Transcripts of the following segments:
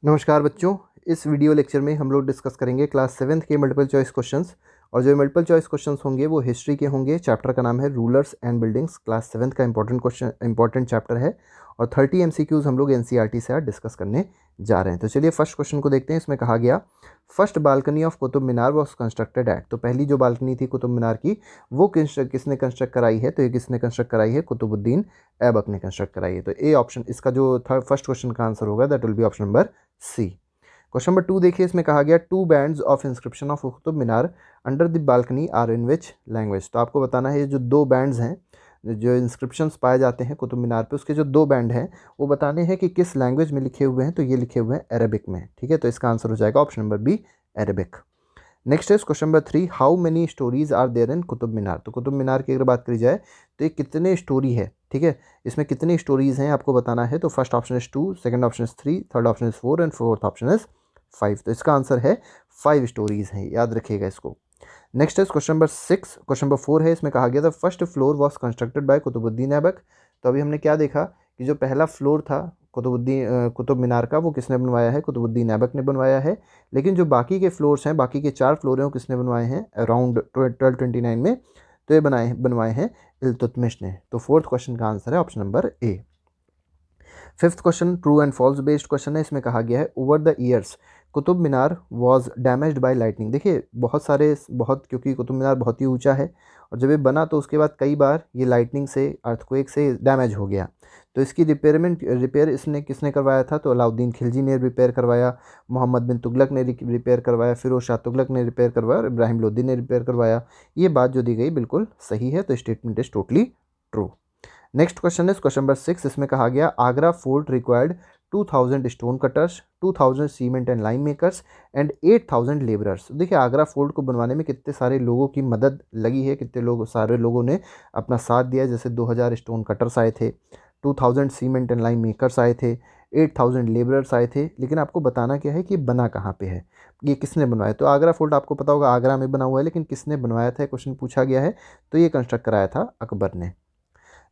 नमस्कार बच्चों, इस वीडियो लेक्चर में हम लोग डिस्कस करेंगे क्लास 7th के मल्टीपल चॉइस क्वेश्चंस। और जो मल्टीपल चॉइस क्वेश्चंस होंगे वो हिस्ट्री के होंगे। चैप्टर का नाम है rulers and buildings. Class 7th का इंपॉर्टेंट चैप्टर है और 30 MCQs हम लोग NCERT से आज डिस्कस करने जा रहे हैं। तो चलिए फर्स्ट क्वेश्चन को देखते हैं। इसमें कहा गया first balcony of Qutub Minar was constructed at. तो पहली जो बालकनी थी कुतुब मीनार की वो किसने कंस्ट्रक्ट कराई है? तो ये किसने कंस्ट्रक्ट कराई है? कुतुबुद्दीन ऐबक ने कंस्ट्रक्ट कराई है। तो ए ऑप्शन इसका जो फर्स्ट क्वेश्चन का आंसर होगा that will be option number C. Question number 2 देखिए, इसमें कहा गया two bands of inscription of Qutub Minar under the balcony are in which language. तो आपको बताना है ये जो दो बैंड्स हैं, जो इंस्क्रिप्शंस पाए जाते हैं कुतुब मीनार पे, उसके जो दो बैंड हैं वो बताने हैं कि किस लैंग्वेज में लिखे हुए हैं। तो ये लिखे हुए हैं अरबिक में। ठीक है, तो इसका आंसर हो जाएगा option number B, Arabic. Next is question number 3, how many stories are there in Qutub Minar. तो कुतुब मीनार की अगर बात करी जाए तो ये कितने स्टोरी है? ठीक है, इसमें कितनी स्टोरीज हैं आपको बताना है। तो first option is 2, second option is 3, third option is 4 and fourth option is 5। तो इसका आंसर है 5 स्टोरीज हैं, याद रखिएगा इसको। Next is question number 6, question number 4 है। इसमें कहा गया था first floor was constructed by Qutubuddin Aibak. तो अभी हमने क्या देखा कि जो पहला फ्लोर था कुतुब मीनार का वो किसने बनवाया है? कुतुबुद्दीन ऐबक ने बनवाया है। लेकिन जो बाकी के फ्लोर्स हैं, बाकी के 4 फ्लोर हैं, वो किसने बनवाए हैं अराउंड 1229 में? तो ये बनवाए हैं इल्तुतमिश ने। तो फोर्थ क्वेश्चन का आंसर है option number A. Fifth question true and false based question है। इसमें कहा गया है over the years Qutub Minar was damaged by lightning. देखिए क्योंकि कुतुब मीनार बहुत ही ऊंचा है और जब ये बना तो उसके बाद कई बार ये लाइटनिंग से, अर्थक्वेक से डैमेज हो गया। तो इसकी रिपेयर इसने किसने करवाया था? तो अलाउद्दीन खिलजी ने रिपेयर करवाया, मोहम्मद बिन तुगलक ने रिपेयर करवाया, फिरोज शाह तुगलक ने रिपेयर करवाया और इब्राहिम लोदी ने रिपेयर करवाया। ये बात जो दी गई बिल्कुल सही है, तो statement is totally true. Next question is question number 6। इसमें कहा गया Agra fort required 2000 stone cutters, 2000 cement and lime makers and 8000 labourers. देखिए आगरा फोर्ट को बनवाने में कितने सारे लोगों की मदद लगी है, सारे लोगों ने अपना साथ दिया। जैसे 2000 स्टोन कटर्स आए थे, 2000 सीमेंट एंड लाइम मेकर्स आए थे, 8000 लेबरर्स आए थे। लेकिन आपको बताना क्या है कि बना कहाँ पे है, ये किसने बनवाया? तो आगरा फोर्ट आपको पता होगा आगरा में बना हुआ है, लेकिन किसने बनवाया था क्वेश्चन पूछा गया है। तो ये कंस्ट्रक्ट कराया था अकबर ने।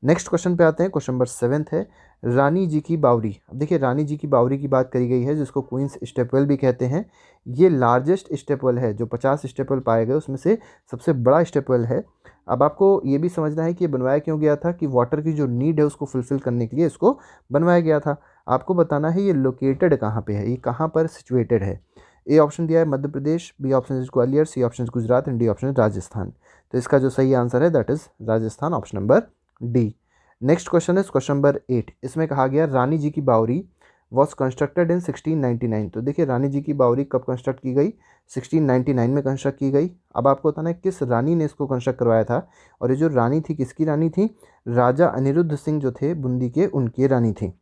नेक्स्ट क्वेश्चन पे आते हैं। क्वेश्चन नंबर 7 है रानी जी की बावरी। अब देखिए रानी जी की बावरी की बात करी गई है, जिसको क्वींस स्टेपवेल भी कहते हैं। ये लार्जेस्ट स्टेपवेल है, जो 50 स्टेपवेल पाए गए उसमें से सबसे बड़ा स्टेपवेल है। अब आपको ये भी समझना है कि ये बनवाया क्यों गया था, कि वाटर की जो नीड है उसको फुलफिल करने के लिए इसको बनवाया गया था। आपको बताना है ये लोकेटेड कहाँ पे है, ये कहाँ पर सिचुएटेड है। ए ऑप्शन दिया है Madhya Pradesh, B option is Gwalior, C option is Gujarat and D option is Rajasthan. तो इसका जो सही आंसर है that is Rajasthan, option number D. Next question is question number 8। इसमें कहा गया रानी जी की बावरी वॉज कंस्ट्रक्टेड इन 1699। तो देखिए रानी जी की बावरी कब कंस्ट्रक्ट की गई? 1699 में कंस्ट्रक्ट की गई। अब आपको बताना है किस रानी ने इसको कंस्ट्रक्ट करवाया था। और ये जो रानी थी किसकी रानी थी? राजा अनिरुद्ध सिंह जो थे बूंदी के, उनकी रानी थी।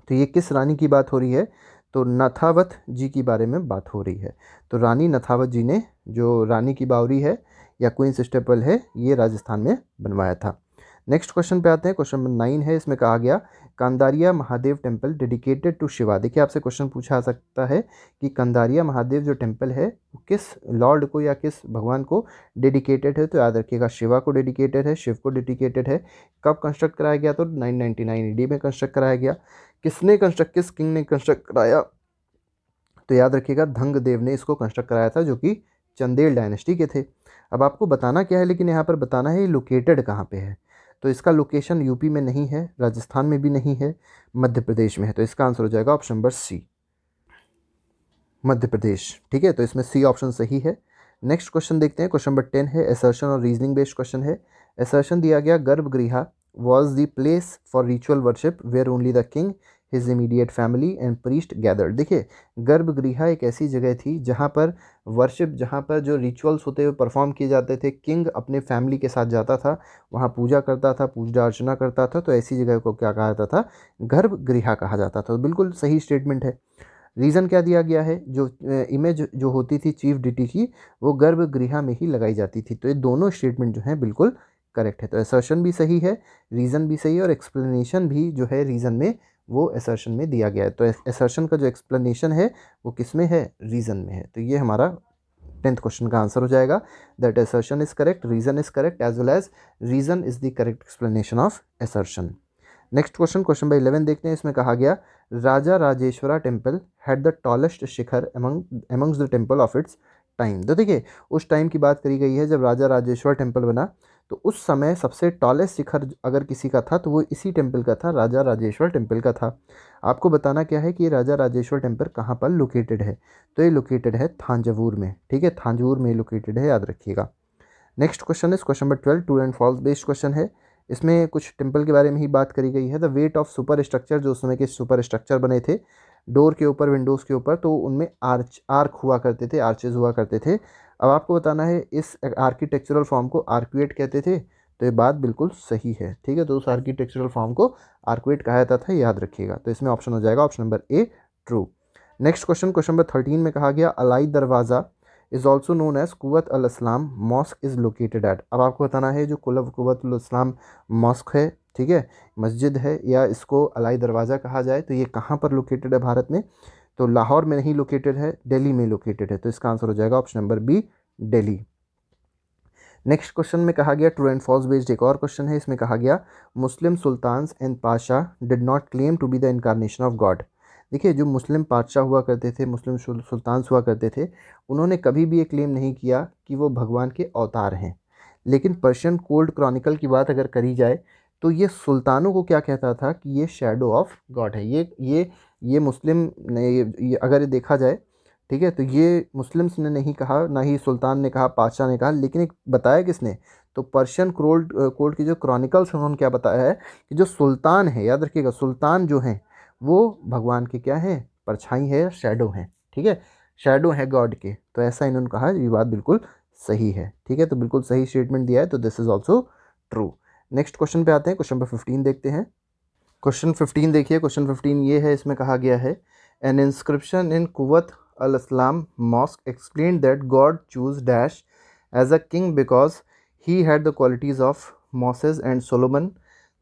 तो ये किस रानी की बात हो रही है? तो नथावत जी की बारे में बात हो रही है। तो रानी नथावत जी ने जो रानी की बावरी है या क्वींस स्टेपल है, ये राजस्थान में बनवाया था। नेक्स्ट क्वेश्चन पे आते हैं। क्वेश्चन नंबर 9 है। इसमें कहा गया Kandariya Mahadev temple dedicated to Shiva. देखिए आपसे क्वेश्चन पूछा जा सकता है कि कंदारिया महादेव जो टेम्पल है वो किस लॉर्ड को या किस भगवान को डेडिकेटेड है? तो याद रखिएगा शिवा को डेडिकेटेड है, शिव को डेडिकेटेड है। कब कंस्ट्रक्ट कराया गया? तो 999 AD में कंस्ट्रक्ट कराया गया। किस किंग ने कंस्ट्रक्ट कराया? तो याद रखिएगा धंग देव ने इसको कंस्ट्रक्ट कराया था, जो कि चंदेल डायनेस्टी के थे। अब आपको बताना क्या है, लेकिन यहाँ पर बताना है ये लोकेटेड कहाँ पे है। तो इसका लोकेशन यूपी में नहीं है, राजस्थान में भी नहीं है, मध्य प्रदेश में है। तो इसका आंसर हो जाएगा ऑप्शन नंबर सी, मध्य प्रदेश। ठीक है, तो इसमें सी ऑप्शन सही है। नेक्स्ट क्वेश्चन देखते हैं। क्वेश्चन नंबर 10 है असर्शन और रीजनिंग बेस्ड क्वेश्चन है। असर्शन दिया गया garbhagriha was the place for ritual worship where only the king, his immediate family and priest gathered. देखिए गर्भगृह एक ऐसी जगह थी जहाँ पर जहाँ पर जो रिचुअल्स होते हुए परफॉर्म किए जाते थे, किंग अपने फैमिली के साथ जाता था, वहाँ पूजा करता था, पूजा अर्चना करता था। तो ऐसी जगह को क्या कहा जाता था? गर्भगृह कहा जाता था। तो बिल्कुल सही स्टेटमेंट है। रीज़न क्या दिया गया है? जो इमेज जो होती थी चीफ डिटी की, वो गर्भगृह में ही लगाई जाती थी। तो ये दोनों स्टेटमेंट जो हैं बिल्कुल करेक्ट है। तो असर्शन भी सही है, रीज़न भी सही है, और एक्सप्लेनेशन भी जो है रीज़न में वो असर्शन में दिया गया है। तो असर्शन का जो एक्सप्लेनेशन है वो किस में है? रीज़न में है। तो ये हमारा 10th क्वेश्चन का आंसर हो जाएगा। That assertion is correct, reason is correct, as well as reason is the correct explanation of assertion. Next question, question number 11 देखते हैं। इसमें कहा गया Raja Rajeshwara temple had the tallest shikhar amongst the temple of its time. तो देखिए उस time की बात करी गई है जब राजा राजेश्वर टेम्पल बना, तो उस समय सबसे टॉलेस्ट शिखर अगर किसी का था तो वो इसी टेम्पल का था, राजा राजेश्वर टेम्पल का था। आपको बताना क्या है कि ये राजा राजेश्वर टेम्पल कहाँ पर लोकेटेड है, तो ये लोकेटेड है थांजावुर में। ठीक है, थांजावुर में लोकेटेड है, याद रखिएगा। Next question is question number 12, true and false based question है। इसमें कुछ टेम्पल के बारे में ही बात करी गई है। The weight of super structure, जो उस समय के सुपर स्ट्रक्चर बने थे डोर के ऊपर, विंडोज़ के ऊपर, तो उनमें आर्क हुआ करते थे, आर्चेज हुआ करते थे। अब आपको बताना है इस आर्किटेक्चरल फॉर्म को आर्क्वेट कहते थे, तो ये बात बिल्कुल सही है। ठीक है, तो उस आर्किटेक्चरल फॉर्म को आर्क्वेट कहा जाता था, याद रखिएगा। तो इसमें ऑप्शन हो जाएगा ऑप्शन नंबर ए, true. Next question, question number 13 में कहा गया अलाई दरवाज़ा इज़ ऑल्सो नोन एज कुवत al Islam mask is located eight. अब आपको बताना है जो कुवत अल इस्लाम मॉस्क है, ठीक है, मस्जिद है, या इसको अलाई दरवाज़ा कहा जाए, तो ये कहाँ पर लोकेटेड है भारत में, तो लाहौर में नहीं लोकेटेड है, दिल्ली में लोकेटेड है। तो इसका आंसर हो जाएगा option number B, Delhi. Next question में कहा गया ट्रू एंड फॉल्स बेस्ड एक और क्वेश्चन है। इसमें कहा गया Muslim sultans and pasha did not claim to be the incarnation of God. देखिए जो मुस्लिम बादशाह हुआ करते थे, मुस्लिम सुल्तान्स हुआ करते थे, उन्होंने कभी भी ये क्लेम नहीं किया कि वो भगवान के अवतार हैं। लेकिन पर्शियन कोल्ड क्रॉनिकल की बात अगर करी जाए तो ये सुल्तानों को क्या कहता था कि ये शैडो ऑफ गॉड है। ये मुस्लिम ने ये अगर ये देखा जाए, ठीक है, तो ये मुस्लिम्स ने नहीं कहा, ना ही सुल्तान ने कहा, पातशाह ने कहा, लेकिन एक बताया किसने, तो पर्शियन कोर्ट की जो क्रॉनिकल्स उन्होंने क्या बताया है कि जो सुल्तान है, याद रखिएगा, सुल्तान जो हैं वो भगवान के क्या हैं, परछाई है, शैडो हैं। ठीक है, शैडो है गॉड के, तो ऐसा इन्होंने कहा। ये बात बिल्कुल सही है। ठीक है, तो बिल्कुल सही स्टेटमेंट दिया है, तो this is also true. Next question पे आते हैं, क्वेश्चन नंबर 15 देखते हैं। क्वेश्चन 15 देखिए, क्वेश्चन 15 ये है, इसमें कहा गया है N inscription in Quwwat al Islam mosque explain that God chose dash as a king because he had the qualities of Moses and Solomon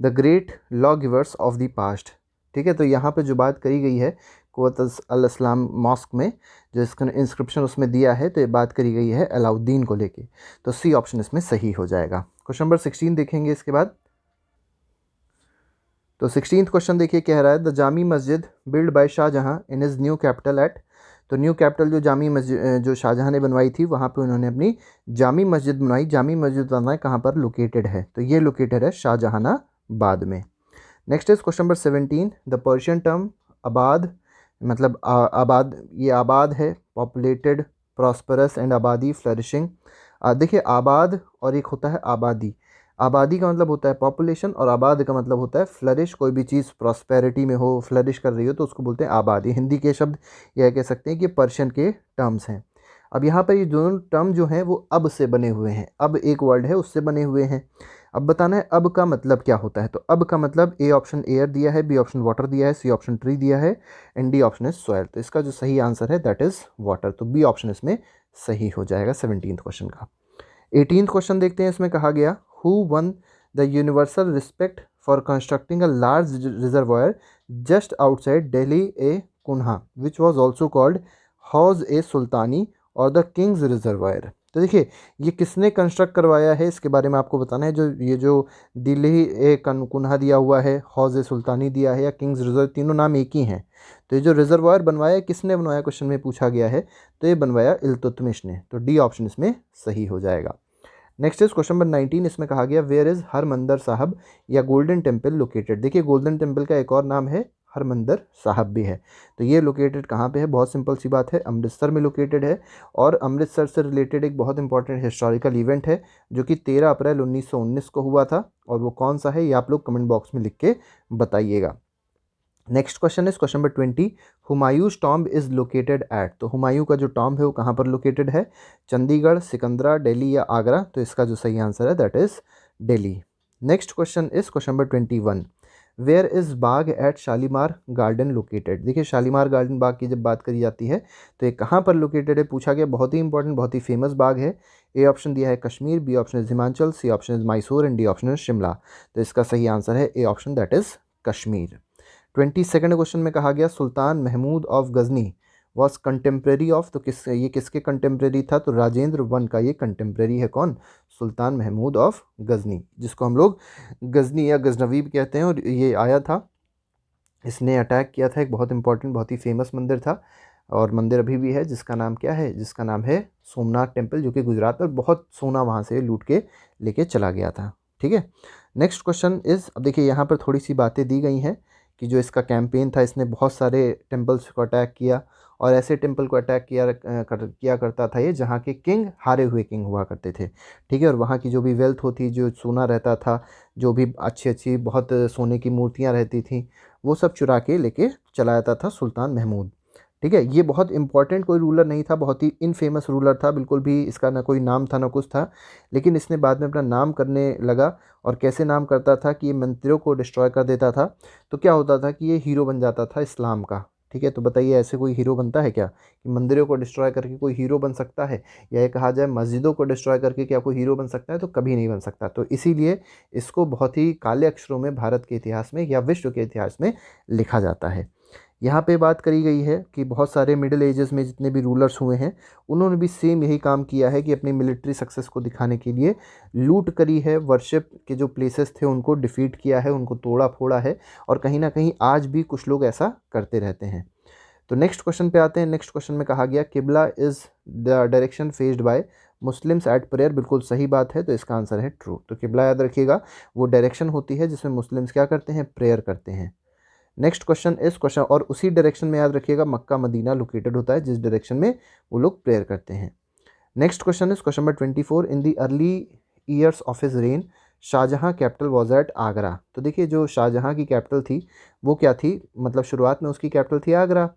the great law givers of the past. ठीक है, तो यहाँ पे जो बात करी गई है कुवत अल इस्लाम मॉस्क में, जो इसका इंस्क्रिप्शन उसमें दिया है, तो ये बात करी गई है अलाउद्दीन को लेके, तो सी ऑप्शन इसमें सही हो जाएगा। क्वेश्चन नंबर 16 देखेंगे इसके बाद। तो 16th क्वेश्चन देखिए, कह रहा है the Jami Masjid build by Shahjahan in his new capital at. तो न्यू कैपिटल जो जामी मस्जिद जो शाहजहां ने बनवाई थी, वहाँ पे उन्होंने अपनी जामी मस्जिद बनवाई। जामी मस्जिद बनवाई कहाँ पर लोकेटेड है, तो ये लोकेटेड है शाहजहानाबाद में। Next is question number 17, the Persian term आबाद, मतलब आबाद, ये आबाद है, पॉपुलेटेड, प्रॉस्परस एंड आबादी, फ्लरिशिंग। देखिए आबाद और एक होता है आबादी। आबादी का मतलब होता है पॉपुलेशन और आबाद का मतलब होता है फ्लरिश। कोई भी चीज़ प्रॉस्पेरिटी में हो, फ्लरिश कर रही हो, तो उसको बोलते हैं आबादी। हिंदी के शब्द यह कह सकते हैं कि पर्शियन के टर्म्स हैं। अब यहाँ पर ये दोनों टर्म जो हैं वो अब से बने हुए हैं। अब एक वर्ड है उससे बने हुए हैं। अब बताना है अब का मतलब क्या होता है। तो अब का मतलब ए ऑप्शन एयर दिया है, बी ऑप्शन वाटर दिया है, सी ऑप्शन ट्री दिया है, and D option is soil. तो इसका जो सही आंसर है दैट इज वाटर। तो बी ऑप्शन इसमें सही हो जाएगा 17th क्वेश्चन का। 18th क्वेश्चन देखते हैं। इसमें कहा गया who won the universal respect for constructing a large reservoir just outside Delhi e Kuhna which was also called Hauz e सुल्तानी और द किंग्स रिजर्वायर। तो देखिए ये किसने कंस्ट्रक्ट करवाया है, इसके बारे में आपको बताना है। जो दिल्ली ए कुन्हा दिया हुआ है, हौज ए सुल्तानी दिया है, या किंग्स रिजर्व, तीनों नाम एक ही हैं। तो ये जो रिजर्वायर बनवाया किसने बनवाया, क्वेश्चन में पूछा गया है, तो ये बनवाया इल्तुतमिश ने। तो डी ऑप्शन इसमें सही हो जाएगा। Next is question number 19। इसमें कहा गया वेयर इज हरमंदर साहब या गोल्डन टेम्पल लोकेटेड। देखिए गोल्डन टेम्पल का एक और नाम है हरमंदर साहब भी है। तो ये लोकेटेड कहाँ पे है, बहुत सिंपल सी बात है, अमृतसर में लोकेटेड है। और अमृतसर से रिलेटेड एक बहुत इंपॉर्टेंट हिस्टोरिकल इवेंट है जो कि 13 अप्रैल 1919 को हुआ था। और वो कौन सा है ये आप लोग कमेंट बॉक्स में लिख के बताइएगा। Next question is question number 20, Humayun's tomb is located at. तो हुमायूं का जो टॉम्ब है वो कहाँ पर लोकेटेड है, चंडीगढ़, सिकंदरा, दिल्ली या आगरा। तो इसका जो सही आंसर है that is Delhi. Next question is question number 21, where is bagh at Shalimar Garden located. देखिए शालीमार गार्डन बाग की जब बात करी जाती है तो ये कहाँ पर लोकेटेड है पूछा गया। बहुत ही इंपॉर्टेंट, बहुत ही फेमस बाग है। ए ऑप्शन दिया है Kashmir, B option is Himachal, C option is Mysore and D option is Shimla. तो इसका सही आंसर है A option that is Kashmir. 22nd question में कहा गया Sultan Mahmud of Ghazni was contemporary of. तो ये किसके कंटेम्प्रेरी था, तो राजेंद्र वन का ये कंटेम्प्रेरी है। कौन, सुल्तान महमूद ऑफ गजनी, जिसको हम लोग गजनी या गजनवी भी कहते हैं। और ये आया था इसने अटैक किया था एक बहुत इंपॉर्टेंट, बहुत ही फेमस मंदिर था, और मंदिर अभी भी है, जिसका नाम क्या है, जिसका नाम है सोमनाथ टेम्पल, जो कि गुजरात में बहुत सोना वहाँ से लूट के लेके चला गया था। ठीक है, नेक्स्ट क्वेश्चन इज़, अब देखिए यहाँ पर थोड़ी सी बातें दी गई हैं कि जो इसका कैंपेन था, इसने बहुत सारे टेम्पल्स को अटैक किया, और ऐसे टेम्पल को अटैक किया करता था ये जहाँ के किंग हारे हुए किंग हुआ करते थे। ठीक है, और वहाँ की जो भी वेल्थ होती, जो सोना रहता था, जो भी अच्छी अच्छी बहुत सोने की मूर्तियाँ रहती थी, वो सब चुरा के लेके चला जाता था सुल्तान महमूद। ठीक है, ये बहुत इंपॉर्टेंट कोई रूलर नहीं था, बहुत ही इनफेमस रूलर था, बिल्कुल भी इसका ना कोई नाम था ना कुछ था, लेकिन इसने बाद में अपना नाम करने लगा। और कैसे नाम करता था कि ये मंदिरों को डिस्ट्रॉय कर देता था, तो क्या होता था कि ये हीरो बन जाता था इस्लाम का। ठीक है, तो बताइए ऐसे कोई हीरो बनता है क्या, कि मंदिरों को डिस्ट्रॉय करके कोई हीरो बन सकता है, या ये कहा जाए मस्जिदों को डिस्ट्रॉय करके क्या कोई हीरो बन सकता है, तो कभी नहीं बन सकता। तो इसीलिए इसको बहुत ही काले अक्षरों में भारत के इतिहास में या विश्व के इतिहास में लिखा जाता है। यहाँ पे बात करी गई है कि बहुत सारे मिडिल एजेस में जितने भी रूलर्स हुए हैं, उन्होंने भी सेम यही काम किया है कि अपनी मिलिट्री सक्सेस को दिखाने के लिए लूट करी है, वर्शिप के जो प्लेसेस थे उनको डिफीट किया है, उनको तोड़ा फोड़ा है, और कहीं ना कहीं आज भी कुछ लोग ऐसा करते रहते हैं। तो नेक्स्ट क्वेश्चन पे आते हैं। नेक्स्ट क्वेश्चन में कहा गया qibla is the direction faced by Muslims at prayer, बिल्कुल सही बात है, तो इसका आंसर है ट्रू। तो किबला याद रखिएगा, वो डायरेक्शन होती है जिसमें मुस्लिम्स क्या करते हैं, प्रेयर करते हैं। नेक्स्ट क्वेश्चन इस क्वेश्चन, और उसी डायरेक्शन में याद रखिएगा मक्का मदीना लोकेटेड होता है, जिस डायरेक्शन में वो लोग प्रेयर करते हैं। Next question is question number 24, in the early years of his reign Shahjahan capital was at Agra. तो देखिए जो शाहजहां की कैपिटल थी वो क्या थी, मतलब शुरुआत में उसकी कैपिटल थी आगरा।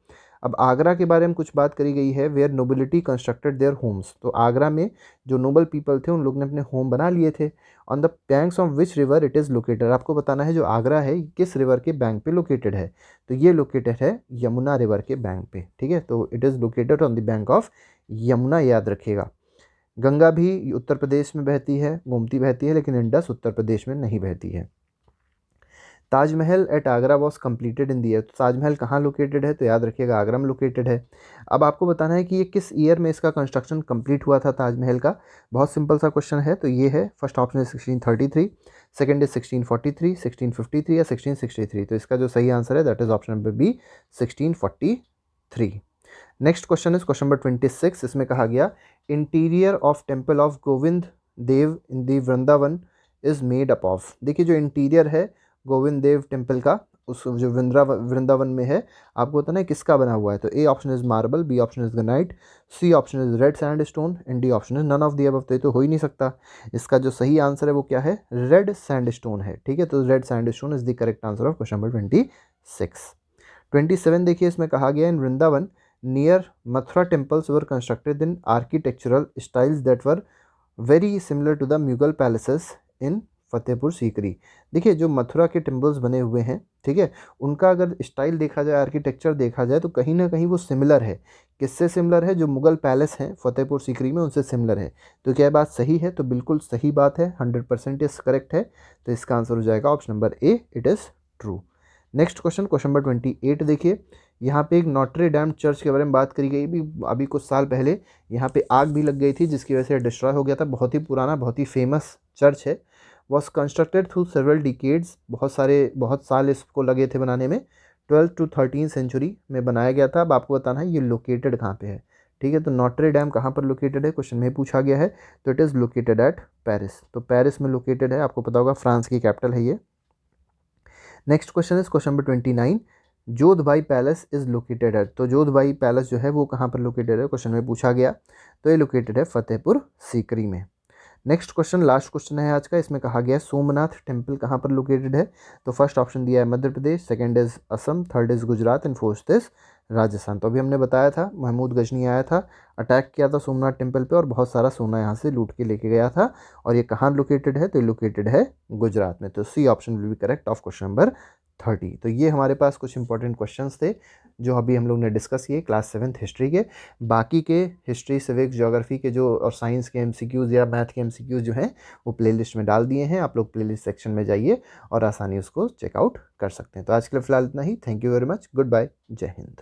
अब आगरा के बारे में कुछ बात करी गई है, where nobility constructed their homes, तो आगरा में जो नोबल पीपल थे उन लोग ने अपने होम बना लिए थे। On the banks of which river it is located, आपको बताना है जो आगरा है किस रिवर के बैंक पे लोकेटेड है, तो ये लोकेटेड है यमुना रिवर के बैंक पे। ठीक है, तो it is located on the bank of Yamuna, याद रखिएगा। गंगा भी उत्तर प्रदेश में बहती है, गोमती बहती है, लेकिन इंडस उत्तर प्रदेश में नहीं बहती है। Taj Mahal at Agra was completed in the year, तो ताजमहल कहाँ लोकेटेड है, तो याद रखिएगा आगरा में लोकेटेड है। अब आपको बताना है कि ये किस ईयर में इसका कंस्ट्रक्शन कंप्लीट हुआ था ताजमहल का। बहुत सिंपल सा क्वेश्चन है, तो ये है फर्स्ट ऑप्शन है 1633, सेकंड इज 1643, 1653 या 1663, तो इसका जो सही आंसर है that is option number B 1643। Next question is question number 26, इसमें कहा गया interior of temple of Govind Dev in the Vrindavan is made up of. देखिए जो इंटीरियर है गोविंद देव टेम्पल का, उस जो वृंदावन में है, आपको बताना है किसका बना हुआ है, तो A option is marble, B option is granite, C option is red sand stone, and D option is none of the above. तो ये तो हो ही नहीं सकता, इसका जो सही आंसर है वो क्या है, रेड सैंड स्टोन है। ठीक है, तो red sand stone is the correct answer of question number 26। 27 देखिए, इसमें कहा गया in Vrindavan near Mathura temples were constructed in architectural styles that were very similar to the Mughal palaces in Fatehpur Sikri. देखिए जो मथुरा के टेम्पल्स बने हुए हैं, ठीक है, उनका अगर स्टाइल देखा जाए, आर्किटेक्चर देखा जाए, तो कहीं ना कहीं वो सिमिलर है। किससे सिमिलर है, जो मुगल पैलेस हैं फतेहपुर सीकरी में उनसे सिमिलर है। तो क्या बात सही है, तो बिल्कुल सही बात है, 100% इस करेक्ट है, तो इसका आंसर हो जाएगा option number A, it is true. Next question, question number 28 देखिए, यहाँ पे एक नॉट्रे डैम चर्च के बारे में बात करी गई भी, अभी कुछ साल पहले यहाँ पे आग भी लग गई थी जिसकी वजह से डिस्ट्रॉय हो गया था। बहुत ही पुराना, बहुत ही फेमस चर्च है, was constructed through several decades, बहुत साल इसको लगे थे बनाने में, 12th to 13th सेंचुरी में बनाया गया था। अब आपको बताना है ये लोकेटेड कहाँ पे है। ठीक है, तो नॉट्रे डैम कहाँ पर लोकेटेड है, क्वेश्चन में पूछा गया है, तो it is located at Paris, तो पेरिस में लोकेटेड है, आपको पता होगा फ्रांस की कैपिटल है ये। Next question is question number 29, Jodhbai palace is located at, तो जोधबाई पैलेस जो है वो कहाँ पर लोकेटेड है, क्वेश्चन में पूछा गया, तो ये लोकेटेड है फतेहपुर सीकरी में। नेक्स्ट क्वेश्चन, लास्ट क्वेश्चन है आज का, इसमें कहा गया है सोमनाथ टेम्पल कहाँ पर लोकेटेड है, तो फर्स्ट ऑप्शन दिया है Madhya Pradesh, second is Assam, third is Gujarat, and fourth is Rajasthan. तो अभी हमने बताया था महमूद गजनी आया था, अटैक किया था सोमनाथ टेम्पल पे, और बहुत सारा सोना यहाँ से लूट के लेके गया था, और ये कहाँ लोकेटेड है, तो ये लोकेटेड है गुजरात में, तो C option will be correct of question number 30। तो ये हमारे पास कुछ इंपॉर्टेंट क्वेश्चंस थे जो अभी हम लोग ने डिस्कस किए क्लास 7th हिस्ट्री के। बाकी के हिस्ट्री, सिविक्स, ज्योग्राफी के जो और साइंस के एमसीक्यूज़ या मैथ के एमसीक्यूज़ जो हैं वो प्लेलिस्ट में डाल दिए हैं, आप लोग प्लेलिस्ट सेक्शन में जाइए और आसानी उसको चेकआउट कर सकते हैं। तो आज के लिए फ़िलहाल इतना ही, thank you very much, good bye, जय हिंद।